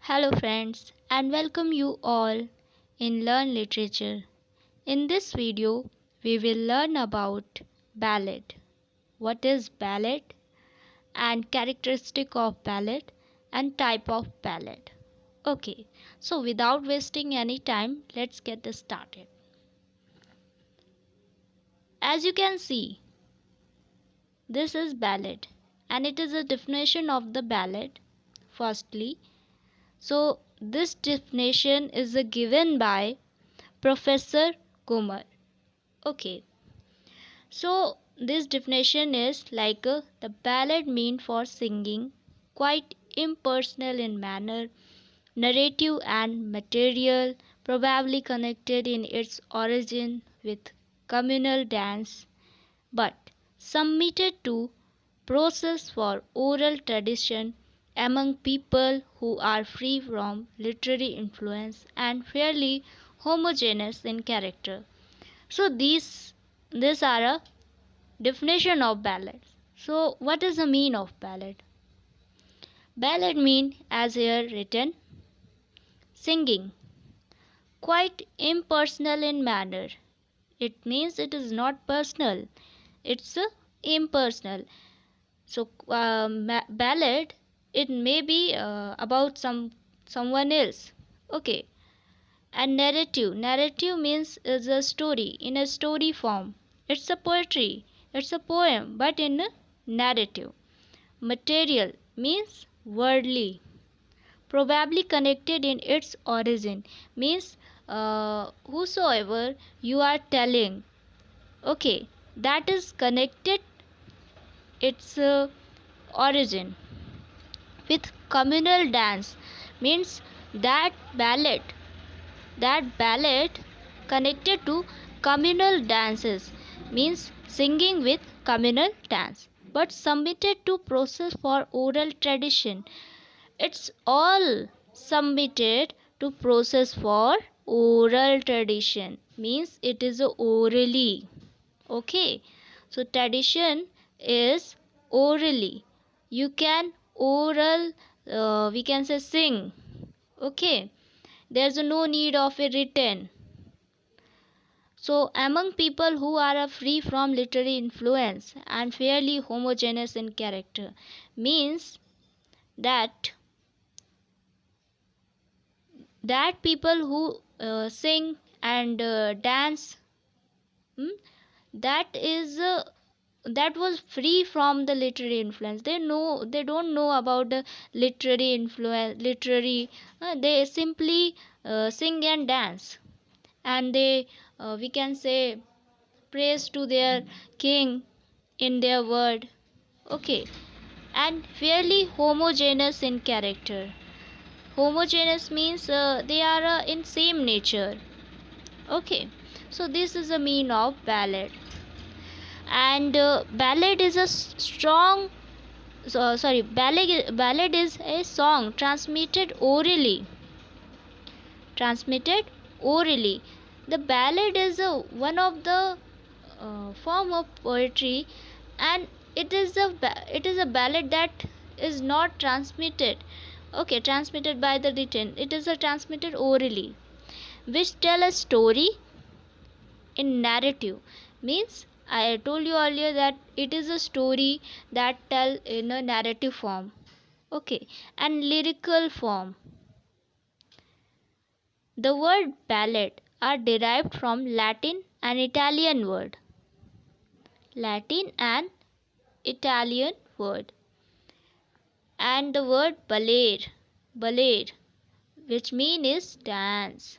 Hello, friends, and welcome you all in Learn Literature. In this video, we will learn about ballad. What is ballad? And characteristic of ballad and type of ballad. Okay, so without wasting any time, let's get this started. As you can see, this is ballad, and it is a definition of the ballad. Firstly, so this definition is given by Professor Kumar. Okay, so this definition is like the ballad meant for singing, quite impersonal in manner, narrative and material, probably connected in its origin with communal dance, but submitted to process for oral tradition among people who are free from literary influence and fairly homogeneous in character. So these are a definition of ballad. So what is the mean of ballad? Ballad mean as here written singing, quite impersonal in manner. It means it is not personal. It's impersonal. So ballad it may be about someone else. Okay. And narrative means is a story in a story form. It's a poetry, it's a poem, but in a narrative. Material means worldly, probably connected in its origin, means whosoever you are telling, okay, that is connected its origin with communal dance, means that ballad that ballad connected to communal dances, means singing with communal dance, but submitted to process for oral tradition. It's all submitted to process for oral tradition, means it is orally. Okay, so tradition is orally. You can oral, we can say sing. Okay, there's no need of a written. So among people who are free from literary influence and fairly homogeneous in character, means that people who sing and dance, hmm, that is that was free from the literary influence. They don't know about the literary influence, literary, they simply sing and dance, and they, we can say, praise to their king in their word. Okay, and fairly homogeneous in character. Homogeneous means they are in same nature. Okay, so this is the mean of ballad. And ballad is a strong, sorry, ballad is a song transmitted orally. The ballad is one of the form of poetry, and it is a ballad that is not transmitted, okay, transmitted by the written. It is a transmitted orally, which tell a story in narrative, means I told you earlier that it is a story that tell in a narrative form, okay, and lyrical form. The word ballad are derived from Latin and Italian word, and the word ballad, which mean is dance.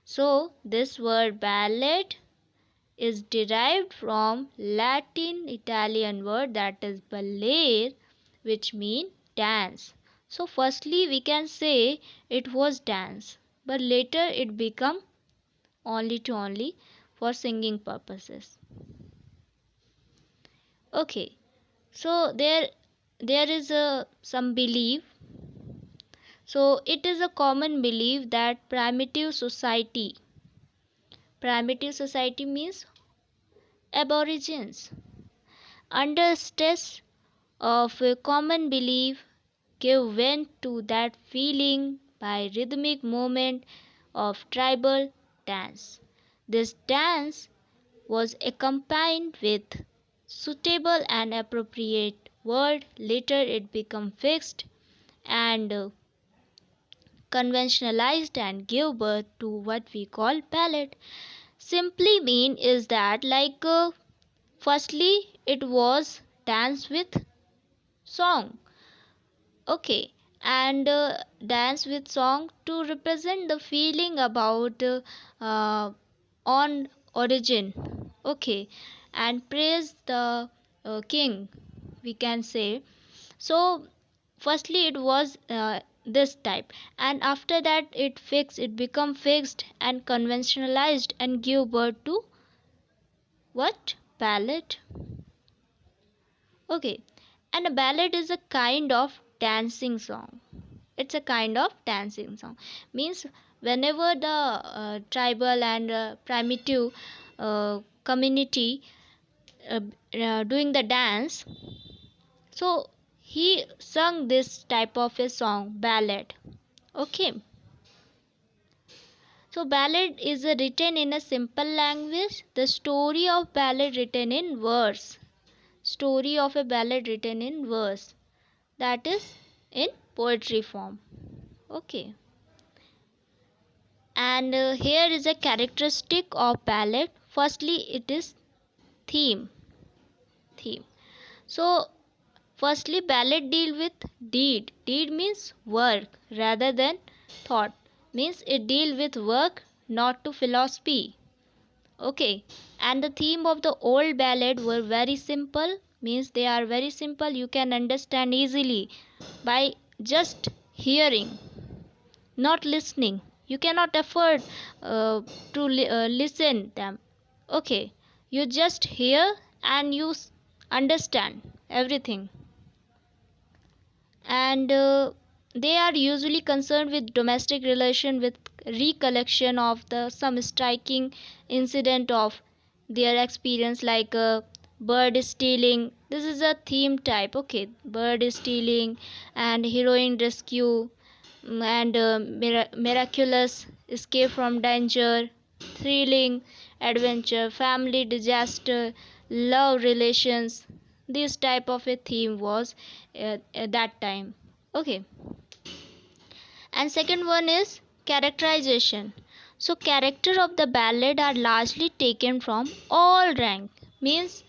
So this word ballad is derived from Latin Italian word that is ballare, which mean dance. So firstly we can say it was dance, but later it become only for singing purposes. Okay, so there is some belief. So it is a common belief that primitive society means aborigines, under stress of a common belief, give vent to that feeling by rhythmic movement of tribal dance. This dance was accompanied with suitable and appropriate word. Later it became fixed and conventionalized and gave birth to what we call ballad. Simply mean is that firstly it was dance with song. Okay, and dance with song to represent the feeling about on origin. Okay, and praise the king, we can say. So firstly it was this type, and after that it become fixed and conventionalized and give birth to what? Ballad. Okay, and a ballad is a kind of dancing song. It's a kind of dancing song. Means whenever the tribal and primitive community uh, doing the dance, so he sung this type of a song, ballad. Okay, so ballad is written in a simple language. The story of ballad written in verse. Story of a ballad written in verse. That is in poetry form. Okay, and here is a characteristic of ballad. Firstly it is theme. Theme. So firstly ballad deal with deed. Deed means work rather than thought. Means it deal with work, not to philosophy. Okay, and the theme of the old ballad were very simple. Means they are very simple, you can understand easily by just hearing, not listening. You cannot afford to listen them. Okay, you just hear and you understand everything. And they are usually concerned with domestic relation, with recollection of the some striking incident of their experience, like bird stealing. This is a theme type. Okay, bird stealing and heroine rescue, and miraculous escape from danger, thrilling adventure, family disaster, love relations. This type of a theme was at that time. Okay, and second one is characterization. So character of the ballad are largely taken from all rank. Means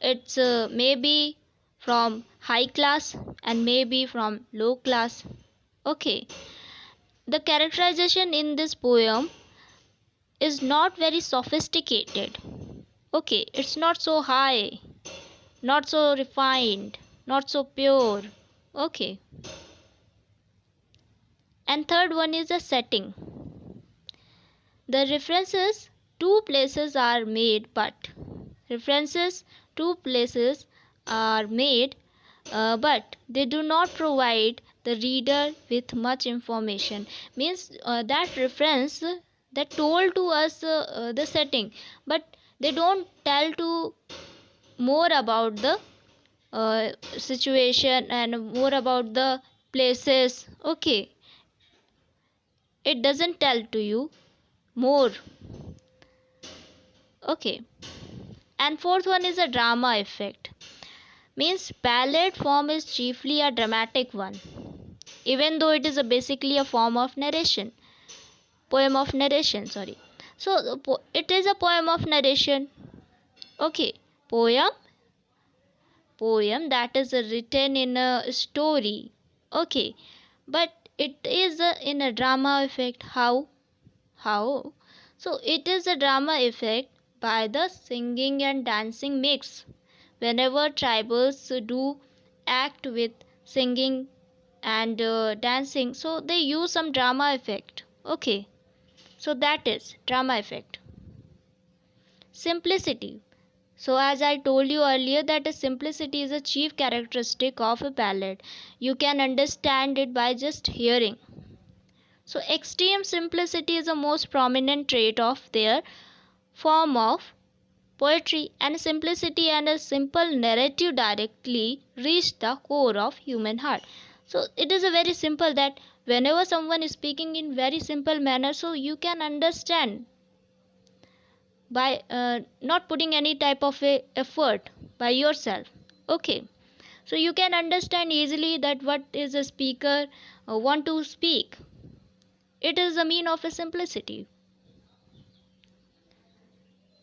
it's maybe from high class and maybe from low class. Okay, the characterization in this poem is not very sophisticated. Okay, it's not so high, not so refined, not so pure. Okay, and third one is the setting. The references to places are made, but references to places are made, but they do not provide the reader with much information. Means that reference that told to us the setting, but they don't tell to more about the situation and more about the places. Okay, it doesn't tell to you more. Okay, and fourth one is a drama effect. Means ballad form is chiefly a dramatic one, even though it is basically a form of narration, poem of narration, sorry. So it is a poem of narration. Okay, poem, poem that is written in a story. Okay, but it is in a drama effect. How? So it is a drama effect by the singing and dancing mix. Whenever tribals do act with singing and dancing, so they use some drama effect. Okay, so that is drama effect. Simplicity. So as I told you earlier that a simplicity is a chief characteristic of a ballad. You can understand it by just hearing. So extreme simplicity is the most prominent trait of their form of poetry, and simplicity and a simple narrative directly reach the core of human heart. So it is a very simple that whenever someone is speaking in very simple manner, so you can understand by not putting any type of a effort by yourself. Okay, so you can understand easily that what is a speaker want to speak. It is a mean of a simplicity.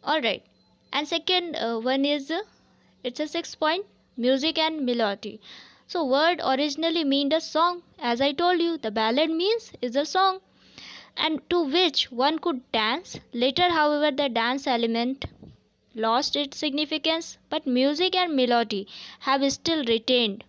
All right, and second one is it's a 6 point, music and melody. So word originally mean a song. As I told you, the ballad means is a song and to which one could dance. Later, however, the dance element lost its significance, but music and melody have still retained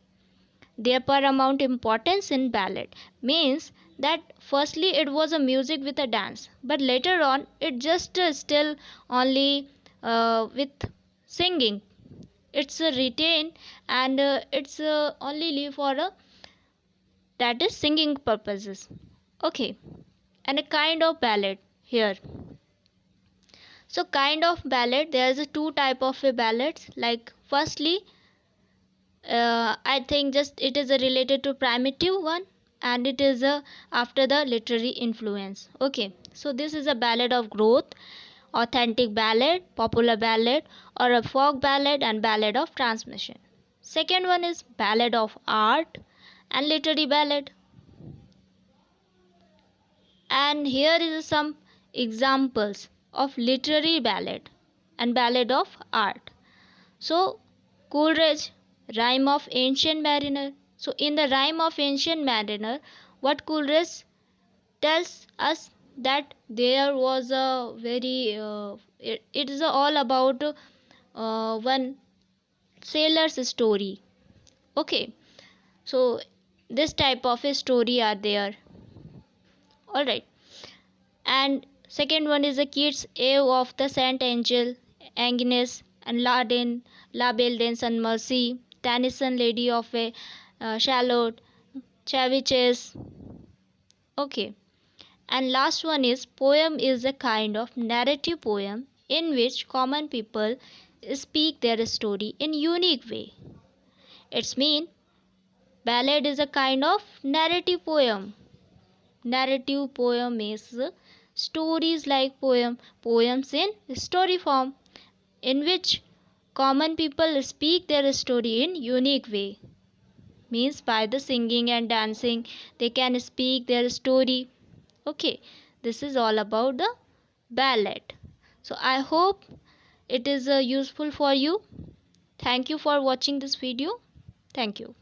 their paramount importance in ballad. Means that firstly it was a music with a dance, but later on it just still only with singing. It's retained and it's only live for a that is singing purposes. Okay, and a kind of ballad here. So kind of ballad, there is a two type of a ballads. Like firstly, I think just it is a related to primitive one, and it is a after the literary influence. Okay, so this is a ballad of growth, authentic ballad, popular ballad, or a folk ballad and ballad of transmission. Second one is ballad of art and literary ballad. And here is some examples of literary ballad and ballad of art. So Coleridge, Rhyme of Ancient Mariner. So in the Rhyme of Ancient Mariner, what Coleridge tells us that there was a very it is all about one sailor's story. Okay, so this type of a story are there. All right, and second one is the Keats' Ave of the Saint Angel, Agnes and La Belle and Mercy, Tennyson, Lady of a Shalott, Chaviches. Okay, and last one is poem is a kind of narrative poem in which common people speak their story in unique way. It's mean ballad is a kind of narrative poem. Narrative poem is stories like poems in story form in which common people speak their story in unique way. Means by the singing and dancing they can speak their story. Okay, this is all about the ballad. So I hope it is useful for you. Thank you for watching this video. Thank you.